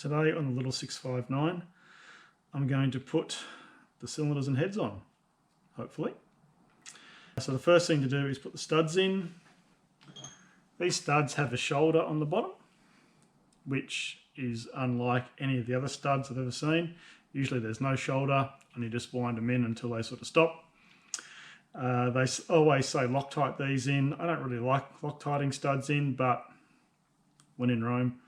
today on the little 659, I'm going to put the cylinders and heads on, hopefully. So the first thing to do is put the studs in. These studs have a shoulder on the bottom, which is unlike any of the other studs I've ever seen. Usually there's no shoulder and you just wind them in until they sort of stop. They always say Loctite these in. I don't really like Loctiting studs in, but when in Rome,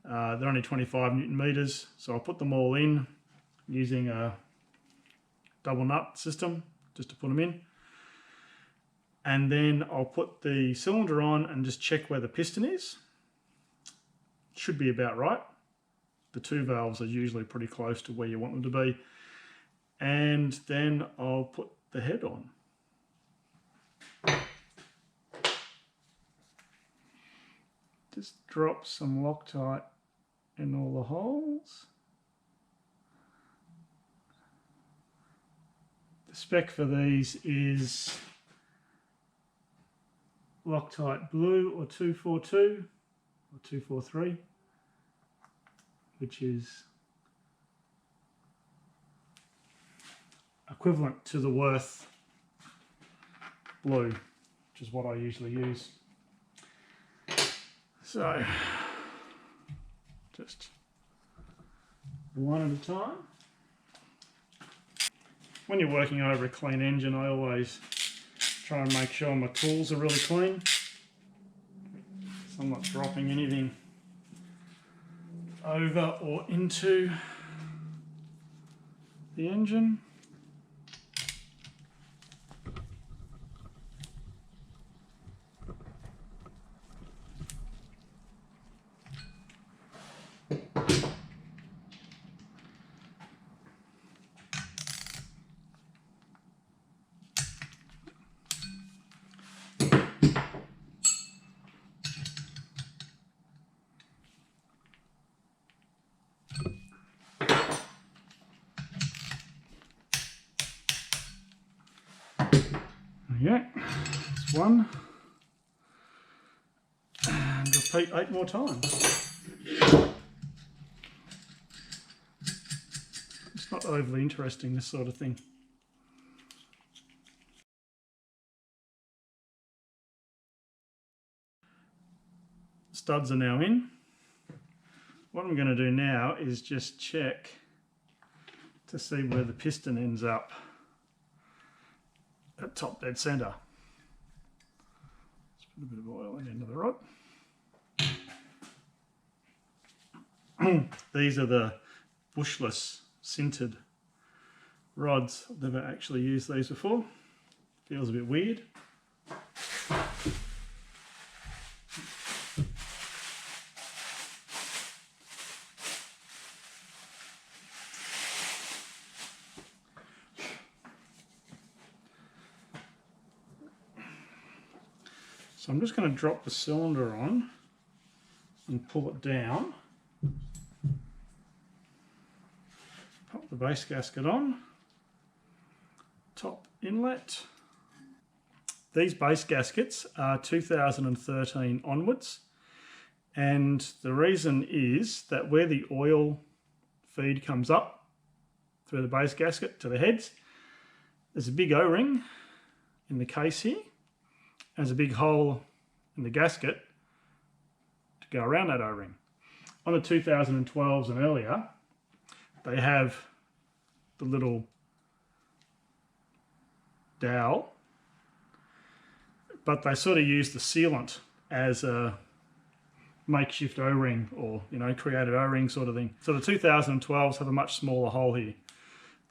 they're only 25 Newton meters, so I'll put them all in using a double nut system just to put them in. And then I'll put the cylinder on and just check where the piston is. Should be about right. The two valves are usually pretty close to where you want them to be. And then I'll put the head on. Just drop some Loctite in all the holes. The spec for these is Loctite Blue or 242 or 243, which is equivalent to the Worth Blue, which is what I usually use. So, just one at a time. When you're working over a clean engine, I always try and make sure my tools are really clean, so I'm not dropping anything over or into the engine. Yeah, that's one. And repeat 8 more times. It's not overly interesting, this sort of thing. Studs are now in. What I'm going to do now is just check to see where the piston ends up. At top dead centre. Let's put a bit of oil into the rod. These are the bushless sintered rods. I've never actually used these before. Feels a bit weird. So I'm just going to drop the cylinder on and pull it down. Pop the base gasket on. Top inlet. These base gaskets are 2013 onwards, and the reason is that where the oil feed comes up through the base gasket to the heads, there's a big O-ring in the case here. There's a big hole in the gasket to go around that O-ring. On the 2012s and earlier, they have the little dowel, but they sort of use the sealant as a makeshift O-ring, or created O-ring sort of thing. So the 2012s have a much smaller hole here.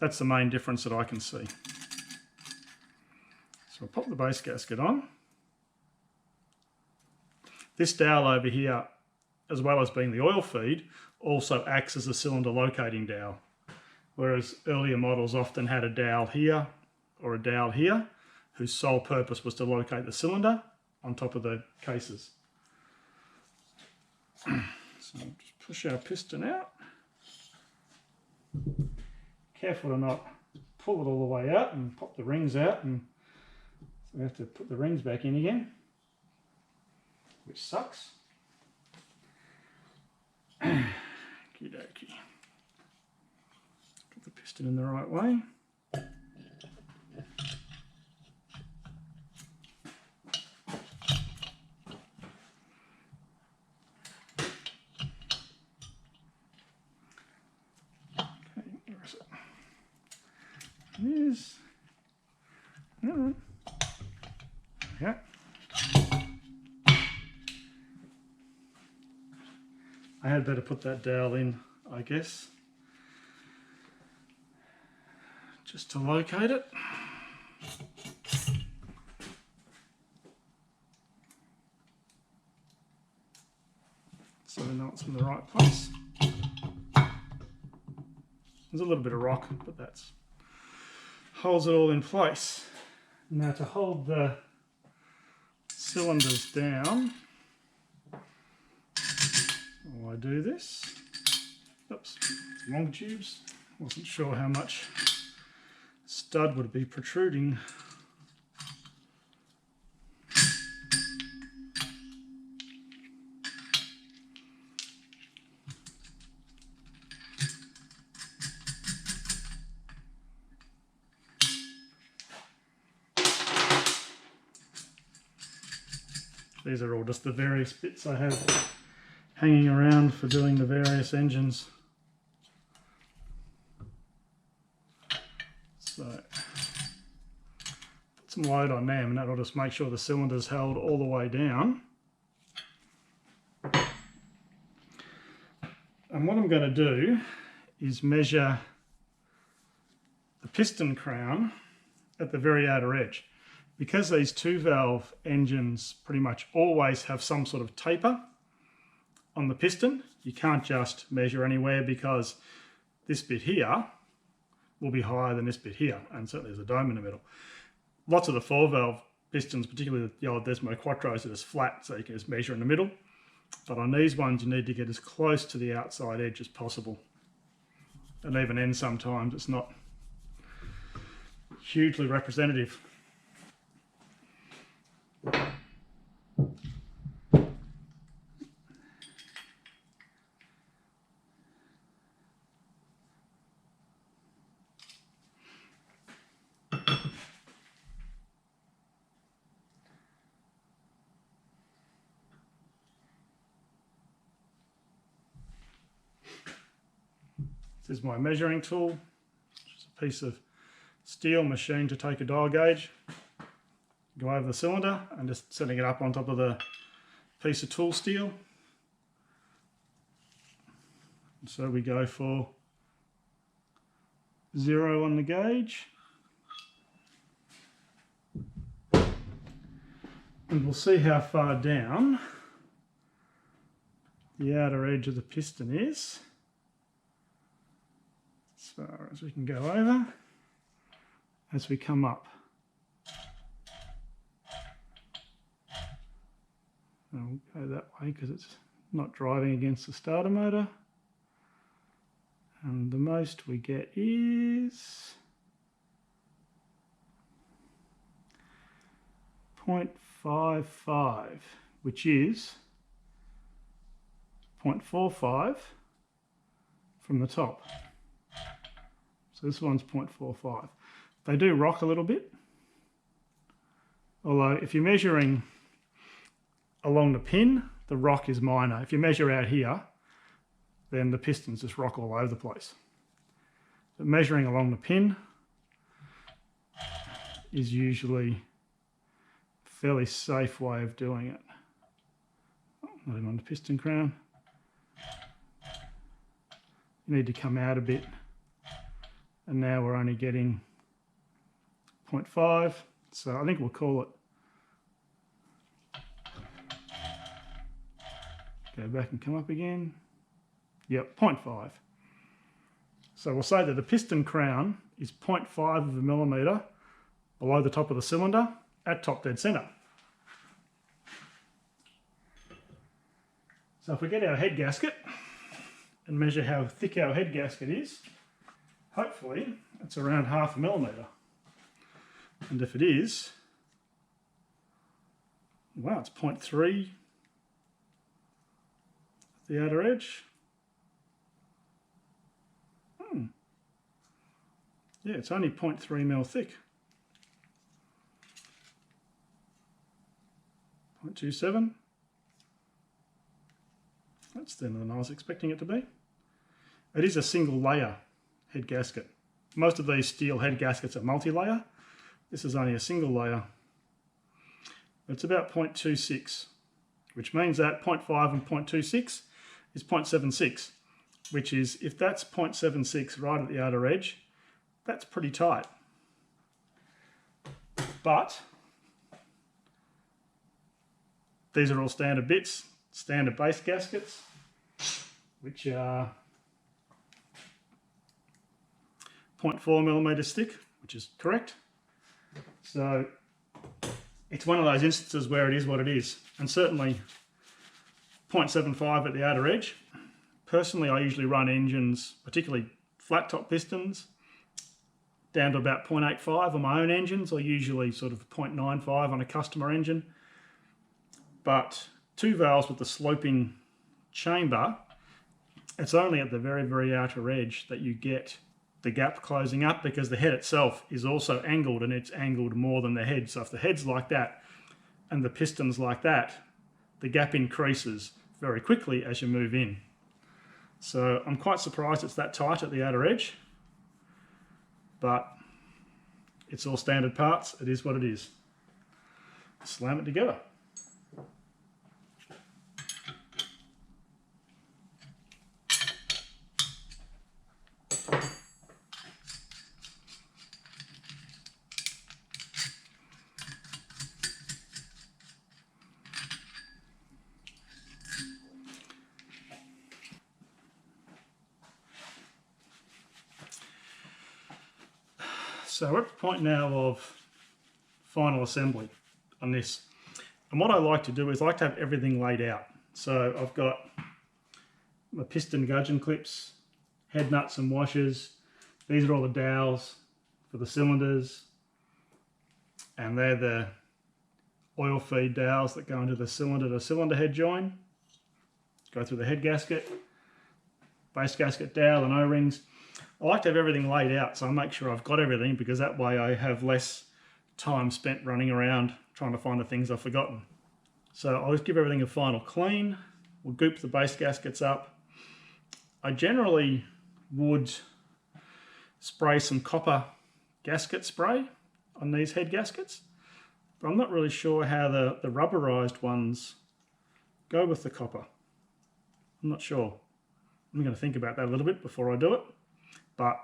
That's the main difference that I can see. So I'll pop the base gasket on. This dowel over here, as well as being the oil feed, also acts as a cylinder locating dowel. Whereas earlier models often had a dowel here or a dowel here, whose sole purpose was to locate the cylinder on top of the cases. So I'll just push our piston out. Careful to not pull it all the way out and pop the rings out, and we have to put the rings back in again, which sucks. Okie dokie. Put the piston in the right way. Okay, where is it? It is. Yeah. I had better put that dowel in, I guess, just to locate it. So I know it's in the right place. There's a little bit of rock, but that's holds it all in place. Now to hold the cylinders down, while I do this, oops, it's long tubes. Wasn't sure how much stud would be protruding. These are all just the various bits I have hanging around for doing the various engines. So, put some load on them and that'll just make sure the cylinder's held all the way down. And what I'm going to do is measure the piston crown at the very outer edge. Because these 2-valve engines pretty much always have some sort of taper on the piston, you can't just measure anywhere because this bit here will be higher than this bit here, and certainly there's a dome in the middle. Lots of the 4-valve pistons, particularly the old Desmo Quattros, are just flat, so you can just measure in the middle. But on these ones, you need to get as close to the outside edge as possible. And even then, sometimes it's not hugely representative. This is my measuring tool, which is a piece of steel machined to take a dial gauge, go over the cylinder and just setting it up on top of the piece of tool steel. And so we go for 0 on the gauge. And we'll see how far down the outer edge of the piston is. As far as we can go over as we come up. And we'll go that way because it's not driving against the starter motor. And the most we get is 0.55, which is 0.45 from the top. So this one's 0.45. They do rock a little bit, although if you're measuring along the pin, the rock is minor. If you measure out here, then the pistons just rock all over the place. But measuring along the pin is usually a fairly safe way of doing it. Not even on the piston crown. You need to come out a bit. And now we're only getting 0.5, so I think we'll call it. Go back and come up again. Yep, 0.5. So we'll say that the piston crown is 0.5 of a millimetre below the top of the cylinder at top dead centre. So if we get our head gasket and measure how thick our head gasket is, hopefully it's around 0.5 millimetre. And if it is, wow, it's 0.3 at the outer edge. Yeah, it's only 0.3 mil thick. 0.27. That's thinner than I was expecting it to be. It is a single layer head gasket. Most of these steel head gaskets are multi-layer. This is only a single layer. It's about 0.26, which means that 0.5 and 0.26 is 0.76, which is, if that's 0.76 right at the outer edge, that's pretty tight. But these are all standard bits, standard base gaskets, which are 0.4 millimeters thick, which is correct. So it's one of those instances where it is what it is, and certainly 0.75 at the outer edge. Personally, I usually run engines, particularly flat top pistons, down to about 0.85 on my own engines, or usually sort of 0.95 on a customer engine. But 2 valves with the sloping chamber, it's only at the very, very outer edge that you get the gap closing up, because the head itself is also angled, and it's angled more than the head. So if the head's like that and the piston's like that, the gap increases very quickly as you move in. So I'm quite surprised it's that tight at the outer edge, but it's all standard parts. It is what it is. Slam it together. So we're at the point now of final assembly on this. And what I like to do is I like to have everything laid out. So I've got my piston gudgeon clips, head nuts and washers. These are all the dowels for the cylinders. And they're the oil feed dowels that go into the cylinder to cylinder head join. Go through the head gasket, base gasket dowel and O-rings. I like to have everything laid out, so I make sure I've got everything, because that way I have less time spent running around trying to find the things I've forgotten. So I'll just give everything a final clean. We'll goop the base gaskets up. I generally would spray some copper gasket spray on these head gaskets, but I'm not really sure how the rubberized ones go with the copper. I'm not sure. I'm going to think about that a little bit before I do it. But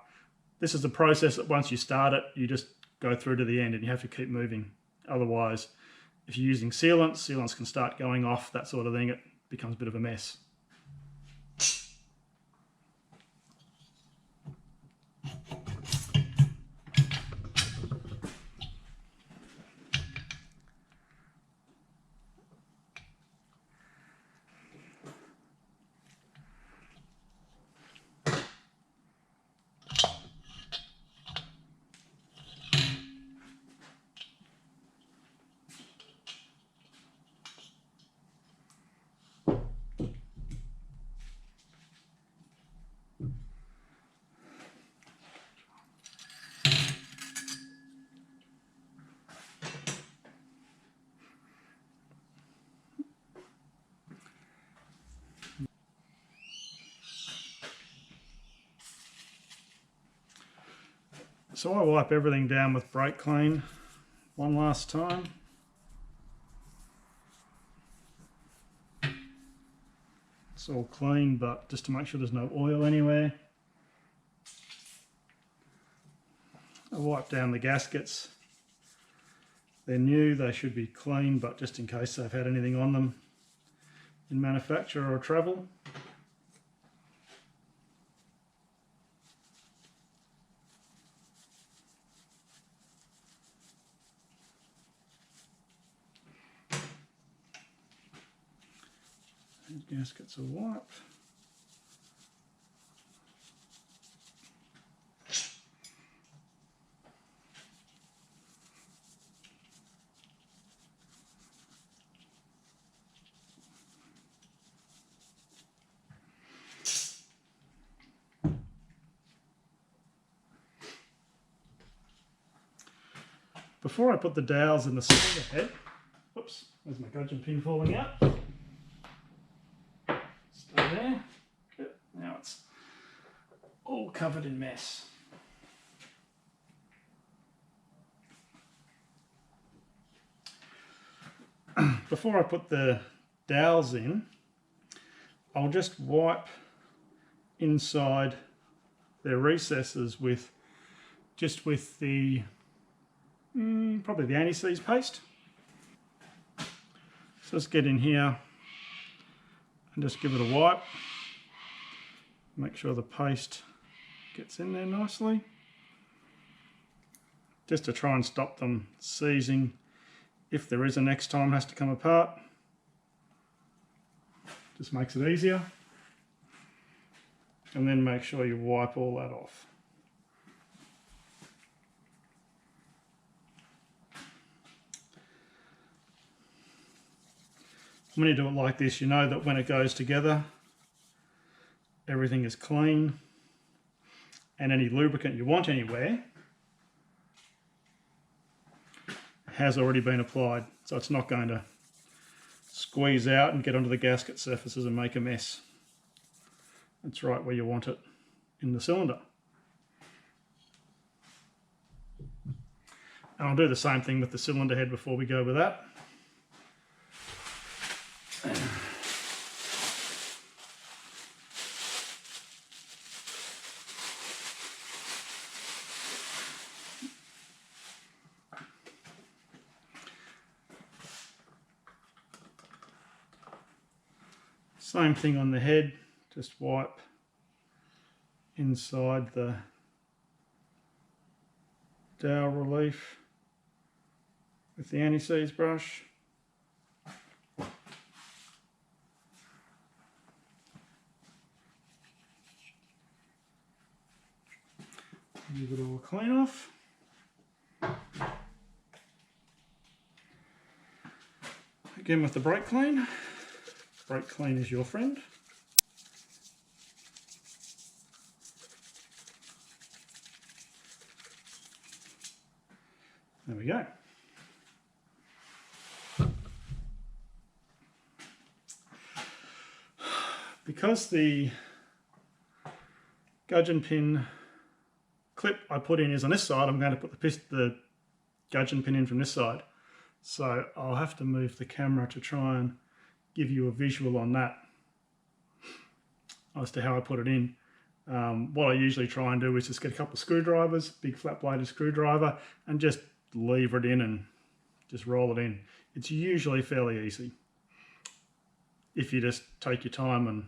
this is a process that once you start it, you just go through to the end, and you have to keep moving. Otherwise, if you're using sealants, sealants can start going off, that sort of thing. It becomes a bit of a mess. So I wipe everything down with brake clean one last time. It's all clean, but just to make sure there's no oil anywhere. I wipe down the gaskets. They're new, they should be clean, but just in case they've had anything on them in manufacture or travel. These gaskets are wiped. before I put the dowels in the cylinder head, whoops, there's my gudgeon pin falling out. Stay there. Good. Now it's all covered in mess. Before I put the dowels in, I'll just wipe inside their recesses with the probably the anti-seize paste. So let's get in here and just give it a wipe. Make sure the paste gets in there nicely, just to try and stop them seizing if there is a next time it has to come apart. Just makes it easier. And then make sure you wipe all that off. When you do it like this, you know that when it goes together, everything is clean, and any lubricant you want anywhere has already been applied, so it's not going to squeeze out and get onto the gasket surfaces and make a mess. It's right where you want it in the cylinder. And I'll do the same thing with the cylinder head before we go with that. Same thing on the head, just wipe inside the dowel relief with the anti-seize brush. Give it all clean off. Again with the brake clean. Brake clean is your friend. There we go. Because the gudgeon pin clip I put in is on this side, I'm going to put the gudgeon pin in from this side. So I'll have to move the camera to try and give you a visual on that as to how I put it in. What I usually try and do is just get a couple of screwdrivers, big flat bladed screwdriver, and just lever it in and just roll it in. It's usually fairly easy if you just take your time,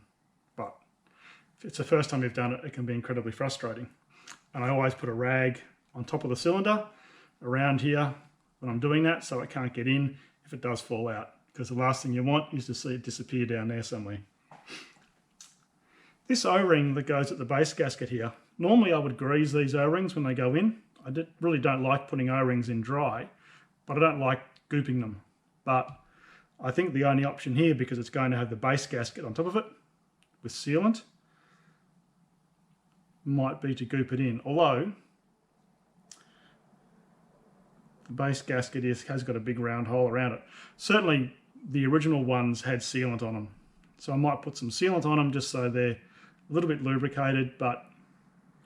but if it's the first time you've done it, it can be incredibly frustrating. And I always put a rag on top of the cylinder around here when I'm doing that, so it can't get in if it does fall out, because the last thing you want is to see it disappear down there somewhere. This O-ring that goes at the base gasket here, normally I would grease these O-rings when they go in. I really don't like putting O-rings in dry, but I don't like gooping them. But I think the only option here, because it's going to have the base gasket on top of it with sealant, might be to goop it in. Although the base gasket has got a big round hole around it. Certainly the original ones had sealant on them, so I might put some sealant on them just so they're a little bit lubricated, but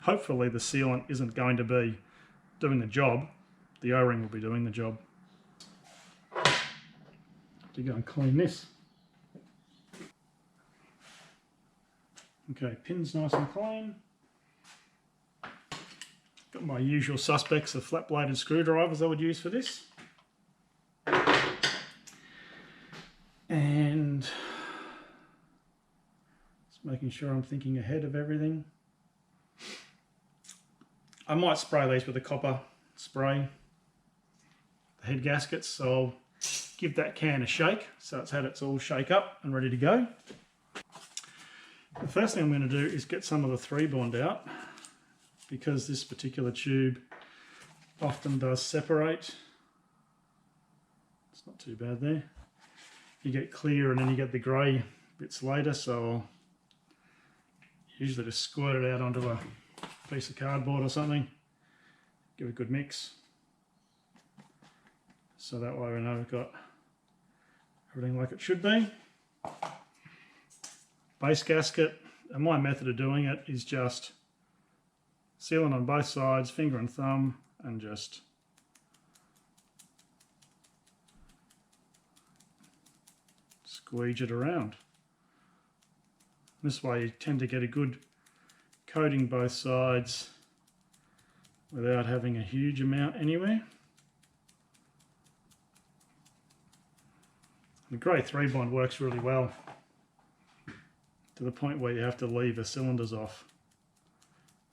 hopefully the sealant isn't going to be doing the job. The O-ring will be doing the job. To go and clean this. Okay, pin's nice and clean. Got my usual suspects of flat bladed screwdrivers I would use for this. And just making sure I'm thinking ahead of everything. I might spray these with a copper spray, the head gaskets, so I'll give that can a shake so it's had its all shake up and ready to go. The first thing I'm going to do is get some of the 3-bond out, because this particular tube often does separate. It's not too bad there. You get clear and then you get the grey bits later, so I'll usually just squirt it out onto a piece of cardboard or something. Give it a good mix. so that way we know we've got everything like it should be. Base gasket, and my method of doing it is just sealing on both sides, finger and thumb, and just squeeze it around. This way you tend to get a good coating both sides without having a huge amount anywhere. The grey 3-bond works really well, to the point where you have to leave the cylinders off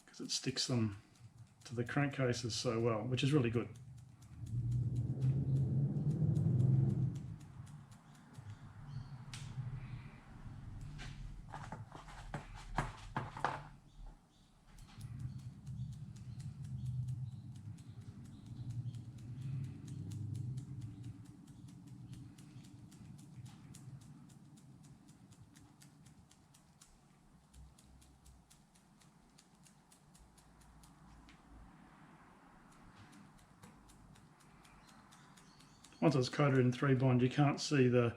because it sticks them to the crankcases so well, which is really good. Once it's coated in 3-bond, you can't see the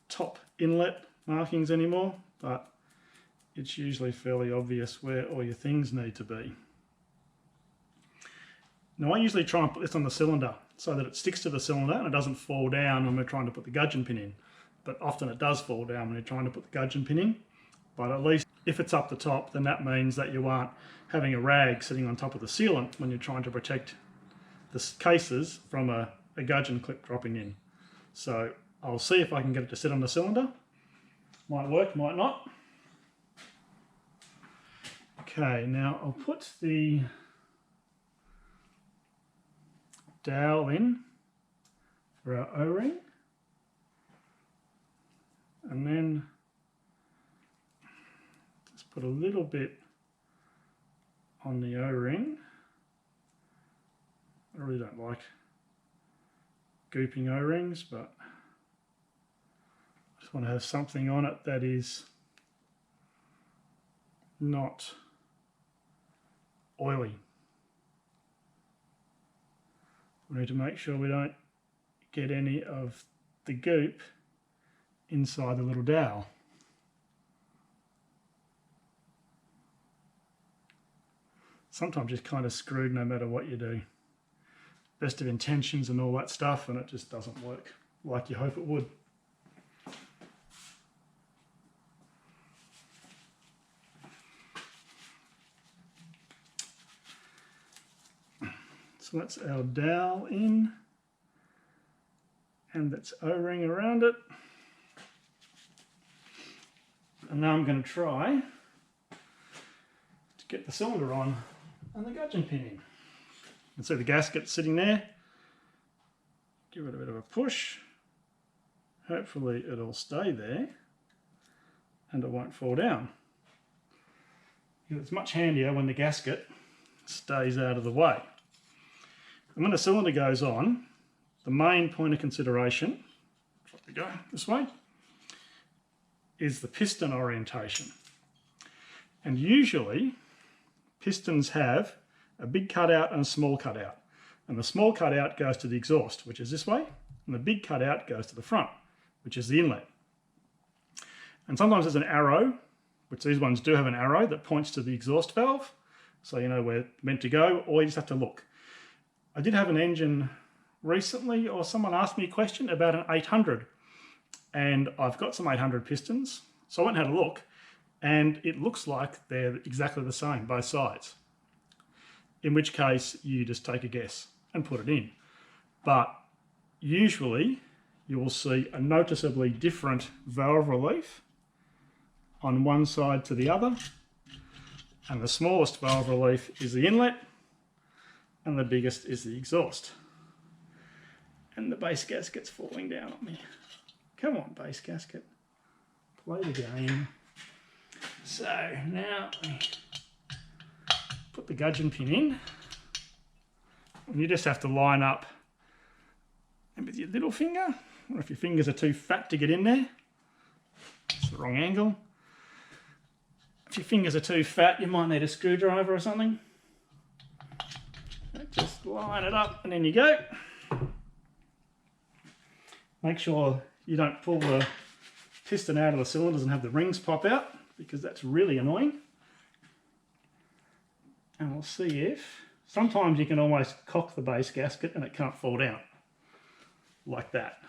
top inlet markings anymore, but it's usually fairly obvious where all your things need to be. Now I usually try and put this on the cylinder so that it sticks to the cylinder and it doesn't fall down when we're trying to put the gudgeon pin in. But often it does fall down when you're trying to put the gudgeon pin in. But at least if it's up the top, then that means that you aren't having a rag sitting on top of the sealant when you're trying to protect the cases from a gudgeon clip dropping in. So I'll see if I can get it to sit on the cylinder. Might work, might not. Okay, now I'll put the dowel in for our O-ring, and then just put a little bit on the O-ring. I really don't like gooping O-rings, but I just want to have something on it that is not oily. We need to make sure we don't get any of the goop inside the little dowel. Sometimes it's kind of screwed no matter what you do. Best of intentions and all that stuff, and it just doesn't work like you hope it would. So that's our dowel in, and that's O-ring around it. And now I'm going to try to get the cylinder on and the gudgeon pin in. You can see the gasket sitting there. Give it a bit of a push. Hopefully it'll stay there and it won't fall down. It's much handier when the gasket stays out of the way. And when the cylinder goes on, the main point of consideration, if we go this way, is the piston orientation. And usually pistons have a big cutout and a small cutout. And the small cutout goes to the exhaust, which is this way, and the big cutout goes to the front, which is the inlet. And sometimes there's an arrow, which these ones do have an arrow that points to the exhaust valve, so you know where it's meant to go, or you just have to look. I did have an engine recently, or someone asked me a question about an 800, and I've got some 800 pistons, so I went and had a look, and it looks like they're exactly the same, both sides. In which case you just take a guess and put it in. But usually you will see a noticeably different valve relief on one side to the other, and the smallest valve relief is the inlet and the biggest is the exhaust. And the base gasket's falling down on me. Come on, base gasket, play the game. So now put the gudgeon pin in, and you just have to line up and with your little finger, or if your fingers are too fat to get in there, it's the wrong angle. If your fingers are too fat, you might need a screwdriver or something. Just line it up and then you go. Make sure you don't pull the piston out of the cylinders and have the rings pop out, because that's really annoying. And we'll see if, sometimes you can almost cock the base gasket and it can't fall down, like that.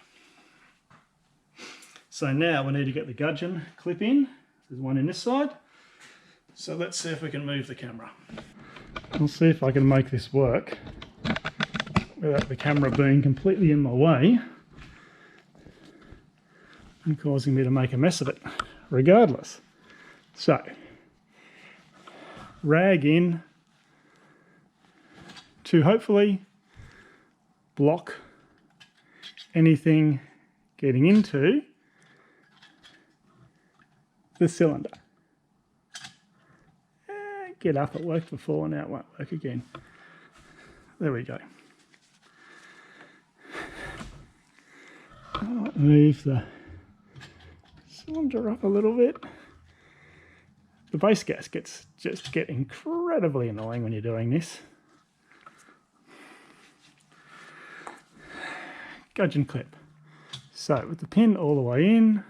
So now we need to get the gudgeon clip in. There's one in this side. So let's see if we can move the camera. I'll see if I can make this work without the camera being completely in my way and causing me to make a mess of it, regardless. So, rag in to hopefully block anything getting into the cylinder. Get up, it worked before, now it won't work again. There we go. I'll move the cylinder up a little bit. The base gaskets just get incredibly annoying when you're doing this. Gudgeon clip. So with the pin all the way in,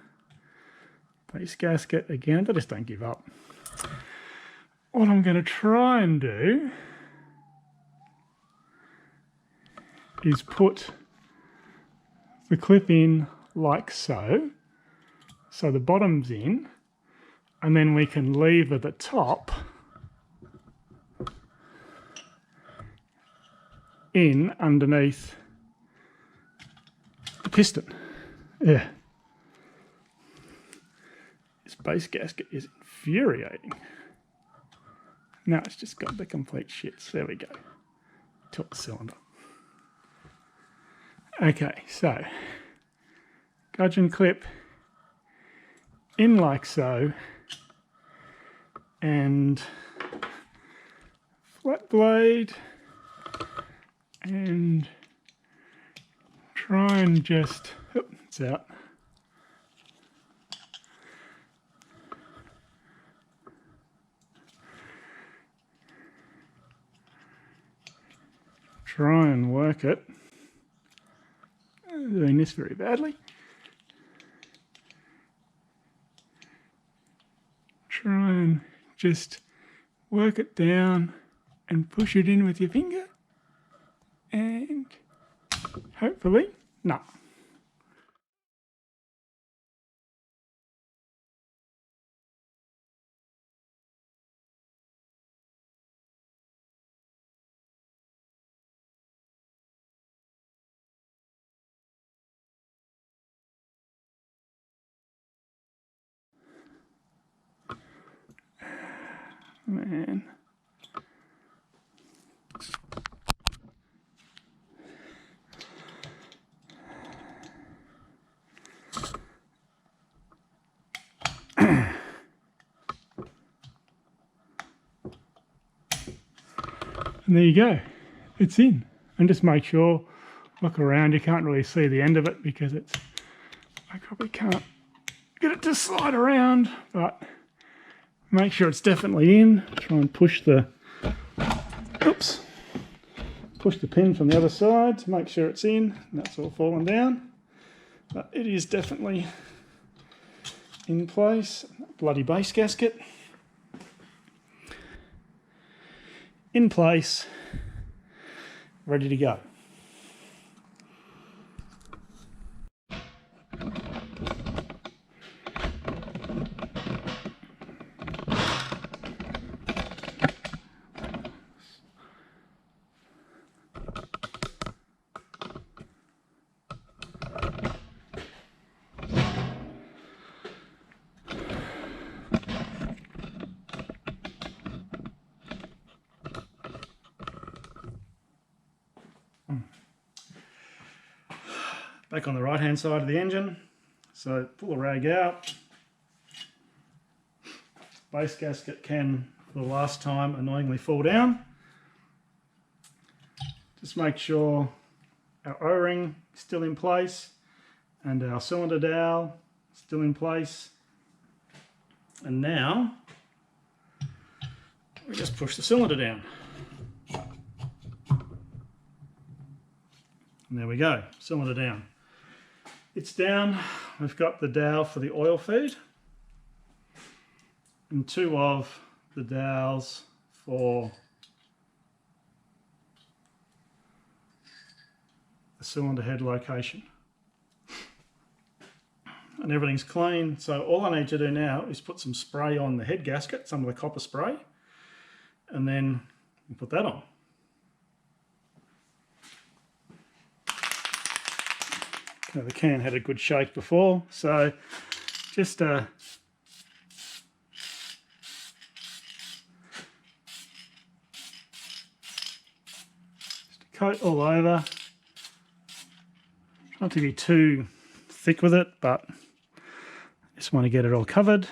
base gasket again, I just don't give up. What I'm going to try and do is put the clip in like so, so the bottom's in, and then we can lever the top in underneath the piston. Yeah. This base gasket is infuriating. Now it's just got the complete shits. There we go. Tilt the cylinder. Okay, so gudgeon clip in like so, and flat blade, and try and just, oh, it's out. Try and work it. I'm doing this very badly. Try and just work it down and push it in with your finger, and hopefully, no. Man. And there you go, it's in. And just make sure, look around, you can't really see the end of it because it's, I probably can't get it to slide around, but make sure it's definitely in. Try and push the, oops, push the pin from the other side to make sure it's in. That's all fallen down, but it is definitely in place. Bloody base gasket in place, ready to go. Back on the right hand side of the engine, so pull the rag out. Base gasket can, for the last time, annoyingly fall down. Just make sure our O-ring is still in place and our cylinder dowel still in place. And now we just push the cylinder down. And there we go, cylinder down. bits down, we've got the dowel for the oil feed and 2 of the dowels for the cylinder head location. And everything's clean, so all I need to do now is put some spray on the head gasket, some of the copper spray, and then put that on. Okay, the can had a good shake before, so just coat all over. Not to be too thick with it, but just want to get it all covered.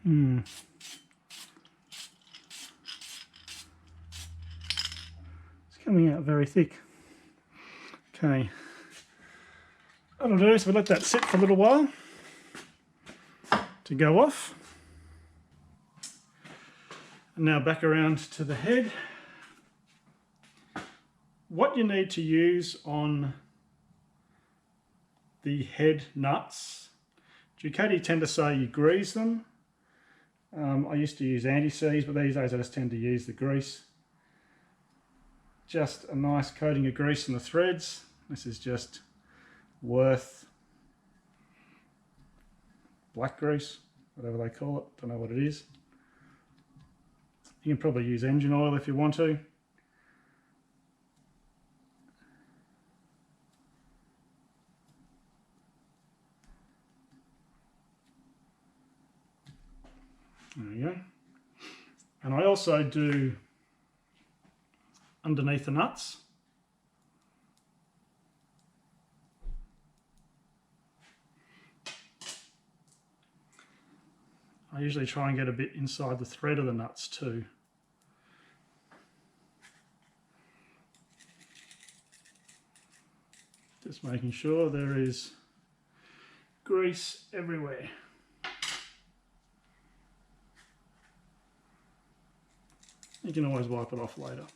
It's coming out very thick. Okay, that'll do, so we'll let that sit for a little while to go off. And now back around to the head. What you need to use on the head nuts, Ducati tend to say you grease them. I used to use anti-seize, but these days I just tend to use the grease. Just a nice coating of grease in the threads. This is just Worth black grease, whatever they call it, don't know what it is. You can probably use engine oil if you want to. There we go. And I also do underneath the nuts. I usually try and get a bit inside the thread of the nuts too. Just making sure there is grease everywhere. You can always wipe it off later.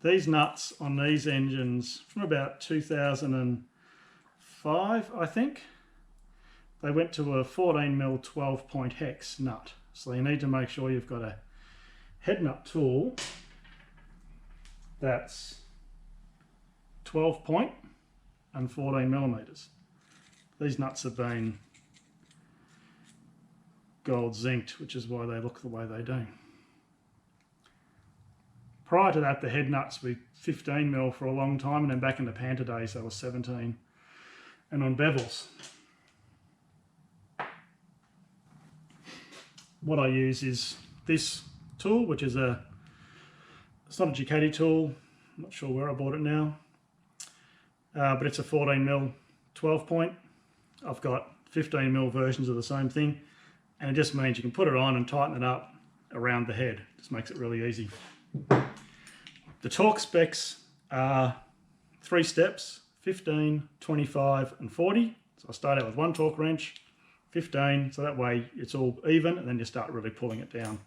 These nuts on these engines from about 2005, I think, they went to a 14mm 12-point hex nut. So you need to make sure you've got a head nut tool that's 12-point and 14mm. These nuts have been gold zinced, which is why they look the way they do. Prior to that, the head nuts were 15mm for a long time, and then back in the Panther days they were 17. And on bevels, what I use is this tool, which is it's not a Ducati tool, I'm not sure where I bought it now, but it's a 14mm 12-point. I've got 15mm versions of the same thing, and it just means you can put it on and tighten it up around the head. Just makes it really easy. The torque specs are 3 steps, 15, 25 and 40. So I start out with 1 torque wrench, 15, so that way it's all even, and then you start really pulling it down.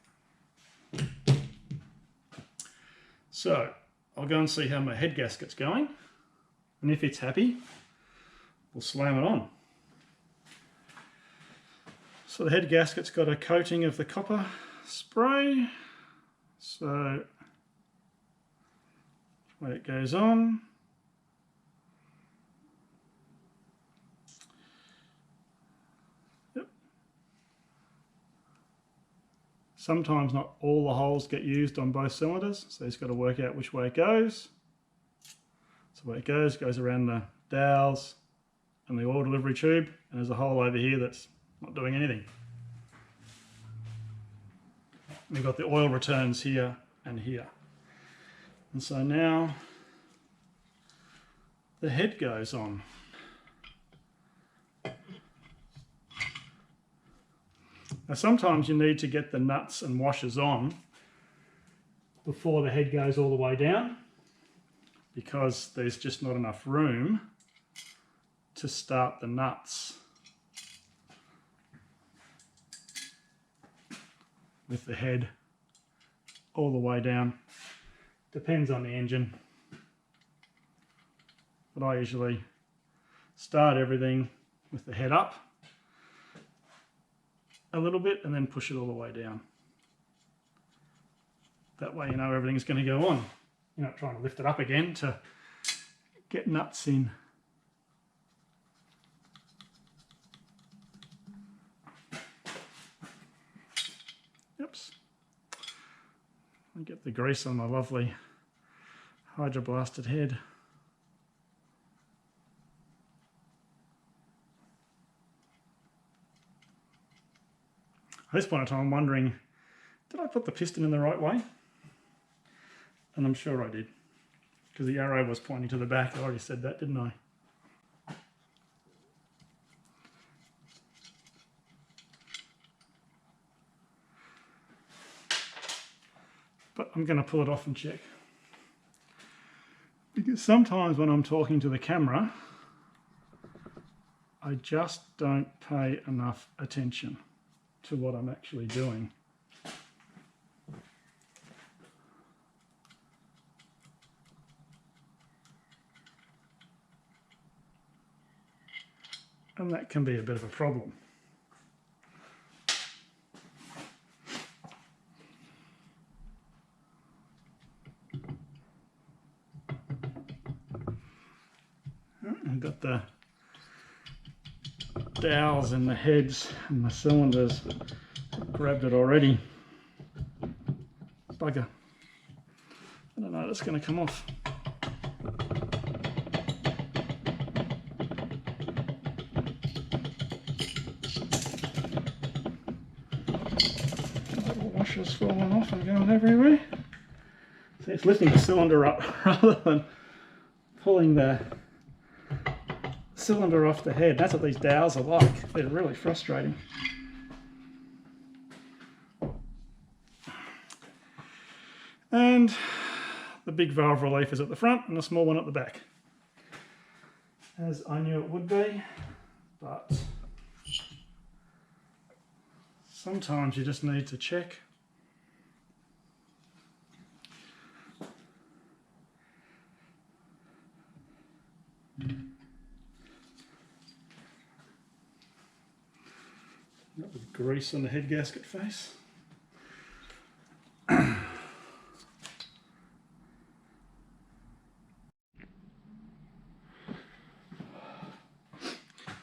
So I'll go and see how my head gasket's going, and if it's happy, we'll slam it on. So the head gasket's got a coating of the copper spray, so when it goes on, yep. Sometimes not all the holes get used on both cylinders, so you've got to work out which way it goes. So where it goes around the dowels and the oil delivery tube, and there's a hole over here that's not doing anything. We've got the oil returns here and here. And so now the head goes on. Now sometimes you need to get the nuts and washers on before the head goes all the way down, because there's just not enough room to start the nuts with the head all the way down. Depends on the engine. But I usually start everything with the head up a little bit and then push it all the way down. That way you know everything's going to go on. You're not trying to lift it up again to get nuts in. Oops. I get the grease on my lovely hydroblasted head. At this point in time I'm wondering, did I put the piston in the right way? And I'm sure I did, because the arrow was pointing to the back. I already said that, didn't I? But I'm going to pull it off and check. Because sometimes when I'm talking to the camera, I just don't pay enough attention to what I'm actually doing. And that can be a bit of a problem. I've got the dowels and the heads and the cylinders. Grabbed it already. Bugger. I don't know, that's going to come off. Little washers falling off and going everywhere. See, it's lifting the cylinder up rather than pulling the cylinder off the head. That's what these dowels are like. They're really frustrating. And the big valve relief is at the front and the small one at the back. As I knew it would be, but sometimes you just need to check. Got the grease on the head gasket face.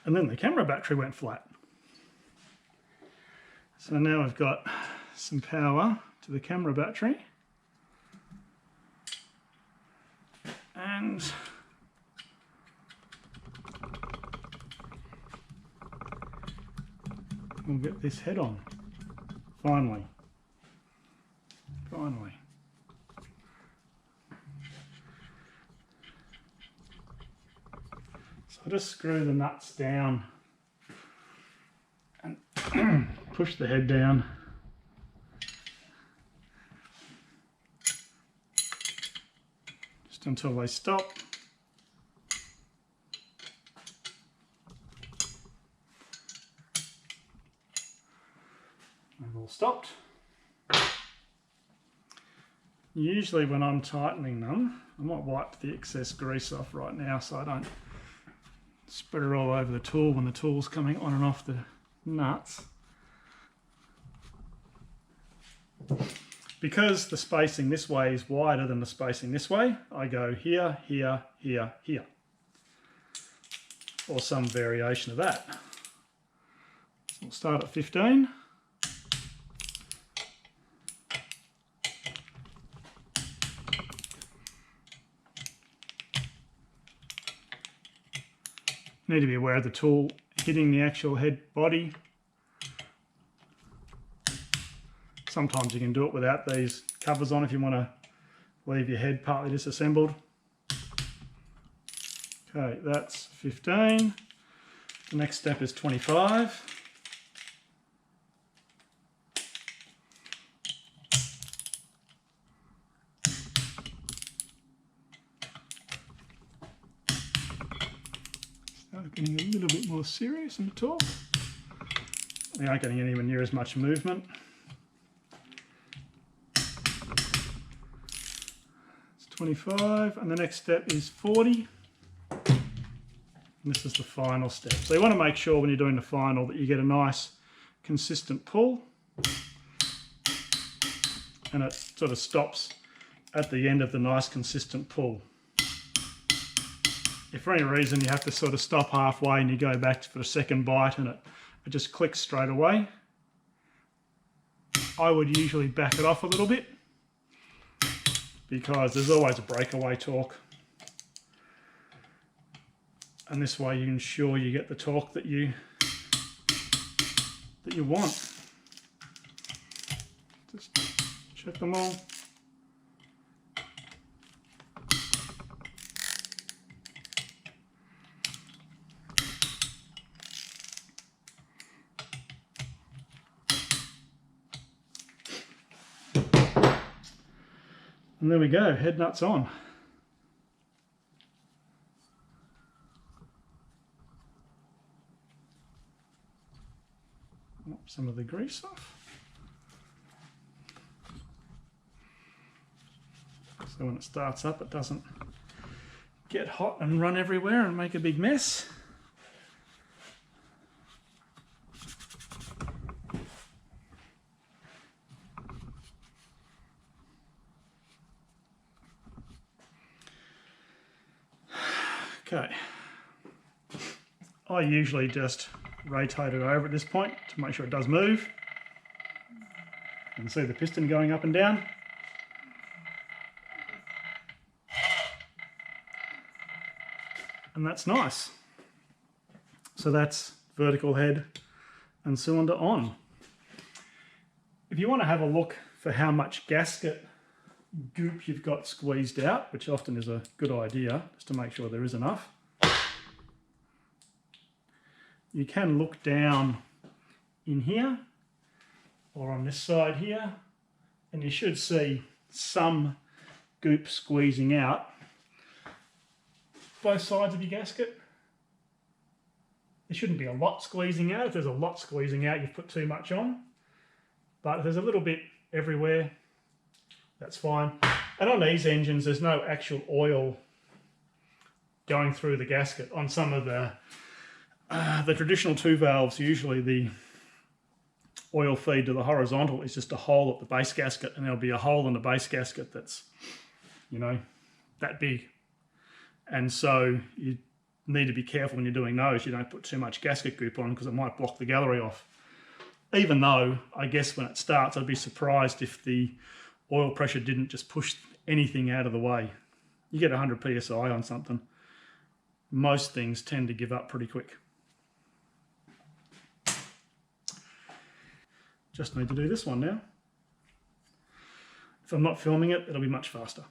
And then the camera battery went flat. So now I've got some power to the camera battery. And we'll get this head on. Finally. Finally. I just screw the nuts down and push the head down. Just until they stop. They've all stopped. Usually when I'm tightening them, I might wipe the excess grease off right now so I don't spread it all over the tool when the tool's coming on and off the nuts. Because the spacing this way is wider than the spacing this way, I go here, here, here, here. Or some variation of that. So we'll start at 15. Need to be aware of the tool hitting the actual head body. Sometimes you can do it without these covers on if you want to leave your head partly disassembled. Okay, that's 15. The next step is 25. Getting a little bit more serious in the talk. We aren't getting anywhere near as much movement. 25, and the next step is 40. And this is the final step. So you want to make sure when you're doing the final that you get a nice consistent pull, and it sort of stops at the end of the nice consistent pull. If for any reason you have to sort of stop halfway and you go back for a second bite and it just clicks straight away, I would usually back it off a little bit, because there's always a breakaway torque, and this way you ensure you get the torque that you want. Just check them all. And there we go, head nuts on. Wipe some of the grease off. So when it starts up, it doesn't get hot and run everywhere and make a big mess. Okay, I usually just rotate it over at this point to make sure it does move. You can see the piston going up and down. And that's nice. So that's vertical head and cylinder on. If you want to have a look for how much gasket goop you've got squeezed out, which often is a good idea, just to make sure there is enough, you can look down in here or on this side here, and you should see some goop squeezing out both sides of your gasket. There shouldn't be a lot squeezing out. If there's a lot squeezing out, you've put too much on, but if there's a little bit everywhere, that's fine. And on these engines, there's no actual oil going through the gasket. On some of the traditional 2 valves, usually the oil feed to the horizontal is just a hole at the base gasket, and there'll be a hole in the base gasket that's, you know, that big. And so you need to be careful when you're doing those. You don't put too much gasket goop on, because it might block the gallery off. Even though, I guess when it starts, I'd be surprised if the oil pressure didn't just push anything out of the way. You get 100 psi on something, most things tend to give up pretty quick. Just need to do this one now. If I'm not filming it, it'll be much faster.